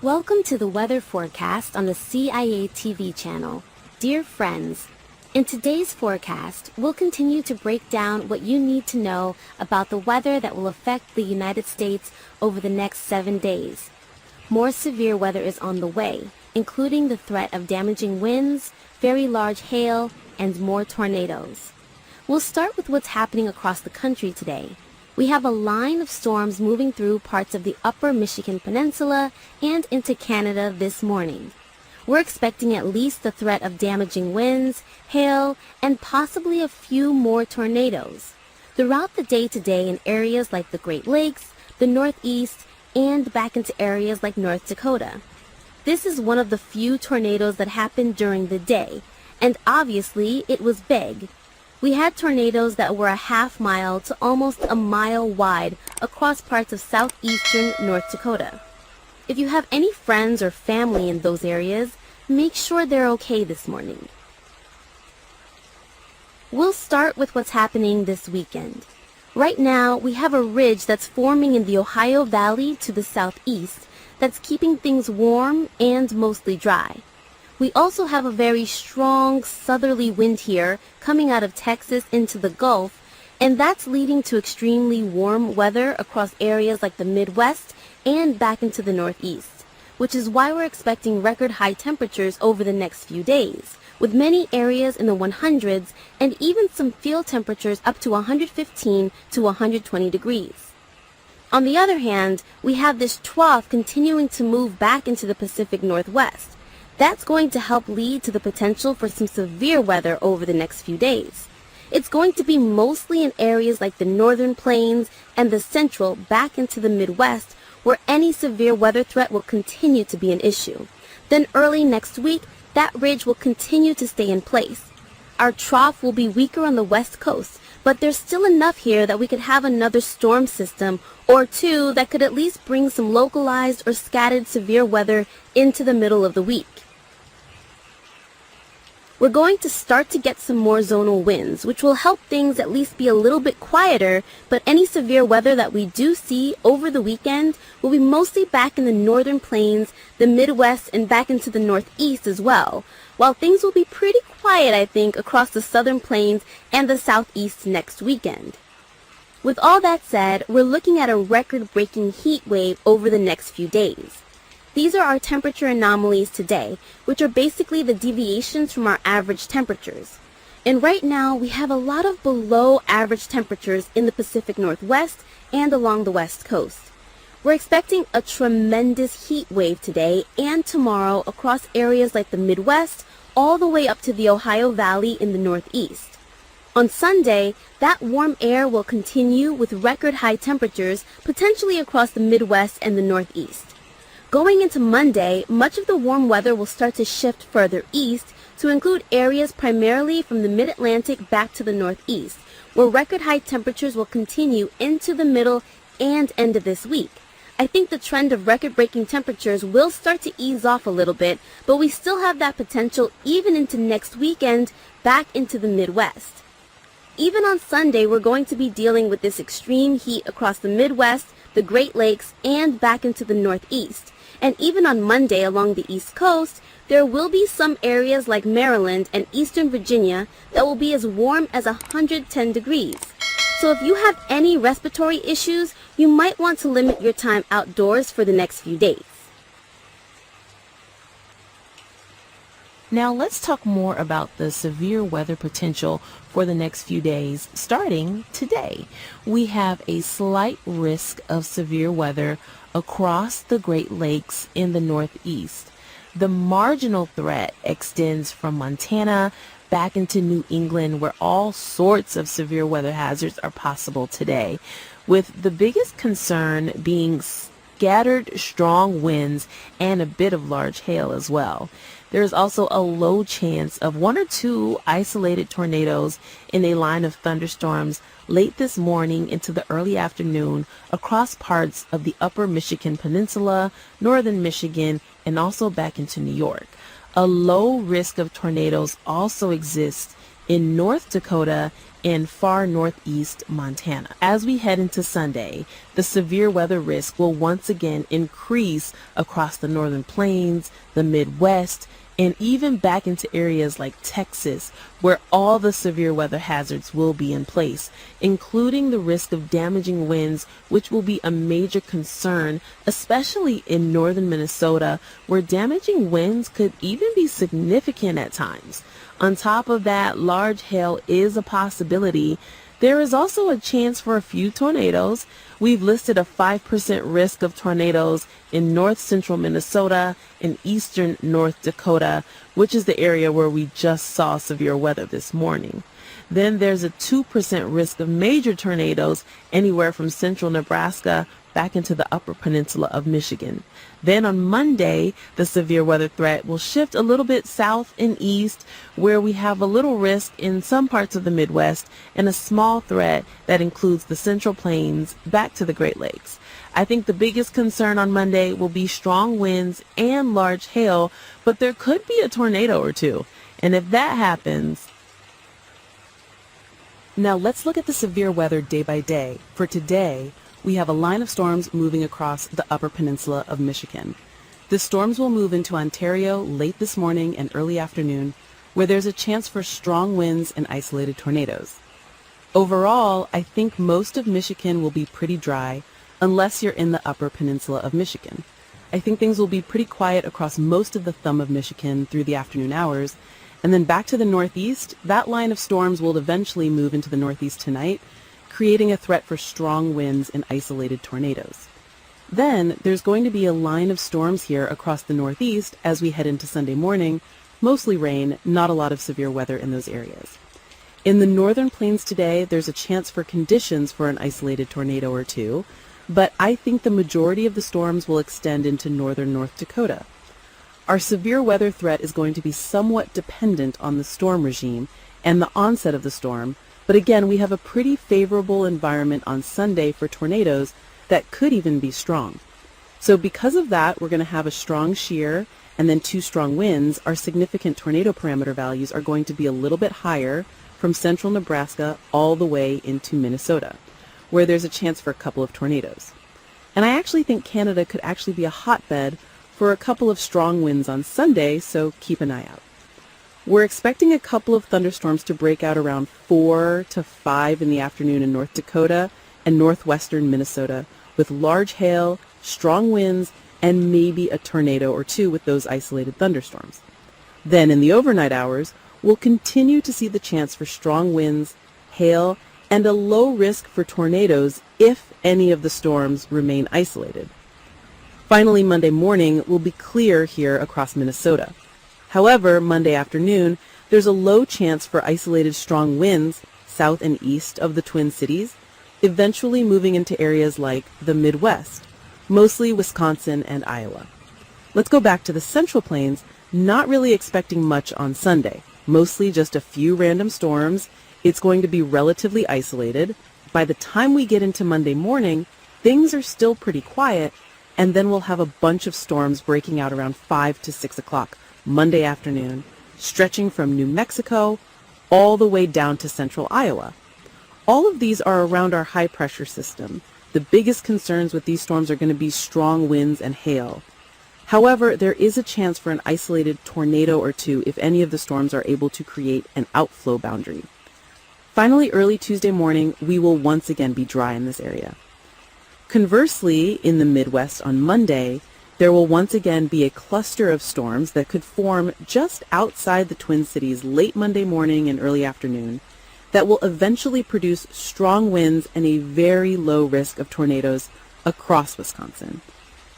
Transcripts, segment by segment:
Welcome to the weather forecast on the CIA TV channel. Dear friends, in today's forecast, we'll continue to break down what you need to know about the weather that will affect the United States over the next 7 days. More severe weather is on the way, including the threat of damaging winds, very large hail, and more tornadoes. We'll start with what's happening across the country today. We have a line of storms moving through parts of the upper Michigan Peninsula and into Canada this morning. We're expecting at least the threat of damaging winds, hail, and possibly a few more tornadoes. Throughout the day today in areas like the Great Lakes, the Northeast, and back into areas like North Dakota. This is one of the few tornadoes that happened during the day, and obviously it was big. We had tornadoes that were a half mile to almost a mile wide across parts of southeastern North Dakota. If you have any friends or family in those areas, make sure they're okay this morning. We'll start with what's happening this weekend. Right now, we have a ridge that's forming in the Ohio Valley to the southeast that's keeping things warm and mostly dry. We also have a very strong southerly wind here coming out of Texas into the Gulf, and that's leading to extremely warm weather across areas like the Midwest and back into the Northeast, which is why we're expecting record high temperatures over the next few days, with many areas in the 100s and even some field temperatures up to 115 to 120 degrees. On the other hand, we have this trough continuing to move back into the Pacific Northwest. That's going to help lead to the potential for some severe weather over the next few days. It's going to be mostly in areas like the northern plains and the central back into the Midwest, where any severe weather threat will continue to be an issue. Then early next week, that ridge will continue to stay in place. Our trough will be weaker on the west coast, but there's still enough here that we could have another storm system or two that could at least bring some localized or scattered severe weather into the middle of the week. We're going to start to get some more zonal winds, which will help things at least be a little bit quieter, but any severe weather that we do see over the weekend will be mostly back in the northern plains, the Midwest, and back into the Northeast as well, while things will be pretty quiet, I think, across the southern plains and the Southeast next weekend. With all that said, we're looking at a record-breaking heat wave over the next few days. These are our temperature anomalies today, which are basically the deviations from our average temperatures. And right now, we have a lot of below average temperatures in the Pacific Northwest and along the West Coast. We're expecting a tremendous heat wave today and tomorrow across areas like the Midwest, all the way up to the Ohio Valley in the Northeast. On Sunday, that warm air will continue with record high temperatures, potentially across the Midwest and the Northeast. Going into Monday, much of the warm weather will start to shift further east to include areas primarily from the mid-Atlantic back to the Northeast, where record high temperatures will continue into the middle and end of this week. I think the trend of record-breaking temperatures will start to ease off a little bit, but we still have that potential even into next weekend back into the Midwest. Even on Sunday, we're going to be dealing with this extreme heat across the Midwest, the Great Lakes, and back into the Northeast. And even on Monday along the East Coast, there will be some areas like Maryland and Eastern Virginia that will be as warm as 110 degrees. So if you have any respiratory issues, you might want to limit your time outdoors for the next few days. Now let's talk more about the severe weather potential for the next few days, starting today. We have a slight risk of severe weather across the Great Lakes in the Northeast. The marginal threat extends from Montana back into New England, where all sorts of severe weather hazards are possible today, with the biggest concern being scattered strong winds and a bit of large hail as well. There is also a low chance of 1 or 2 isolated tornadoes in a line of thunderstorms late this morning into the early afternoon across parts of the upper Michigan Peninsula, northern Michigan, and also back into New York. A low risk of tornadoes also exists in North Dakota and far northeast Montana. As we head into Sunday, the severe weather risk will once again increase across the northern plains, the Midwest, and even back into areas like Texas, where all the severe weather hazards will be in place, including the risk of damaging winds, which will be a major concern, especially in northern Minnesota, where damaging winds could even be significant at times. On top of that, large hail is a possibility. There is also a chance for a few tornadoes. We've listed a 5% risk of tornadoes in north central Minnesota and eastern North Dakota, which is the area where we just saw severe weather this morning. Then there's a 2% risk of major tornadoes anywhere from central Nebraska back into the upper peninsula of Michigan. Then on Monday, the severe weather threat will shift a little bit south and east, where we have a little risk in some parts of the Midwest and a small threat that includes the Central Plains back to the Great Lakes. I think the biggest concern on Monday will be strong winds and large hail, but there could be a tornado or two. And if that happens... Now let's look at the severe weather day by day. For today, we have a line of storms moving across the upper peninsula of Michigan. The storms will move into Ontario late this morning and early afternoon, where there's a chance for strong winds and isolated tornadoes. Overall, I think most of Michigan will be pretty dry, unless you're in the upper peninsula of Michigan. I think things will be pretty quiet across most of the thumb of Michigan through the afternoon hours, and then back to the northeast, that line of storms will eventually move into the northeast tonight, creating a threat for strong winds and isolated tornadoes. Then there's going to be a line of storms here across the northeast as we head into Sunday morning, mostly rain, not a lot of severe weather in those areas. In the northern plains today, there's a chance for conditions for an isolated tornado or two, but I think the majority of the storms will extend into northern North Dakota. Our severe weather threat is going to be somewhat dependent on the storm regime and the onset of the storm, but again, we have a pretty favorable environment on Sunday for tornadoes that could even be strong. So because of that, we're going to have a strong shear and then 2 strong winds. Our significant tornado parameter values are going to be a little bit higher from central Nebraska all the way into Minnesota, where there's a chance for a couple of tornadoes. And I actually think Canada could actually be a hotbed for a couple of strong winds on Sunday, so keep an eye out. We're expecting a couple of thunderstorms to break out around 4 to 5 in the afternoon in North Dakota and northwestern Minnesota, with large hail, strong winds, and maybe a tornado or two with those isolated thunderstorms. Then in the overnight hours, we'll continue to see the chance for strong winds, hail, and a low risk for tornadoes if any of the storms remain isolated. Finally, Monday morning will be clear here across Minnesota. However, Monday afternoon, there's a low chance for isolated strong winds south and east of the Twin Cities, eventually moving into areas like the Midwest, mostly Wisconsin and Iowa. Let's go back to the Central Plains, not really expecting much on Sunday, mostly just a few random storms. It's going to be relatively isolated. By the time we get into Monday morning, things are still pretty quiet, and then we'll have a bunch of storms breaking out around 5 to 6 o'clock Monday afternoon, stretching from New Mexico all the way down to central Iowa. All of these are around our high pressure system. The biggest concerns with these storms are going to be strong winds and hail. However, there is a chance for an isolated tornado or two if any of the storms are able to create an outflow boundary. Finally, early Tuesday morning, we will once again be dry in this area. Conversely, in the Midwest on Monday, there will once again be a cluster of storms that could form just outside the Twin Cities late Monday morning and early afternoon that will eventually produce strong winds and a very low risk of tornadoes across Wisconsin.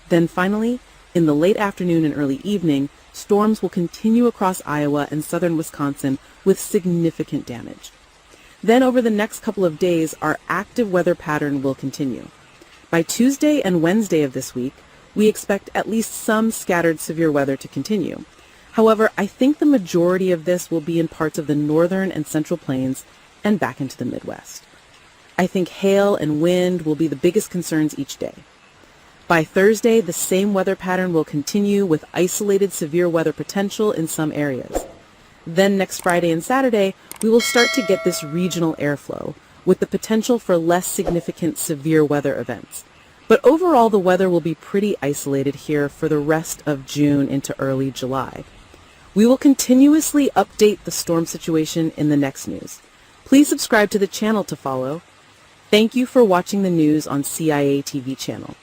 Then finally, in the late afternoon and early evening, storms will continue across Iowa and southern Wisconsin with significant damage. Then over the next couple of days, our active weather pattern will continue. By Tuesday and Wednesday of this week, we expect at least some scattered severe weather to continue. However, I think the majority of this will be in parts of the northern and central plains and back into the Midwest. I think hail and wind will be the biggest concerns each day. By Thursday, the same weather pattern will continue with isolated severe weather potential in some areas. Then next Friday and Saturday, we will start to get this regional airflow, with the potential for less significant severe weather events. But overall, the weather will be pretty isolated here for the rest of June into early July. We will continuously update the storm situation in the next news. Please subscribe to the channel to follow. Thank you for watching the news on CIA TV channel.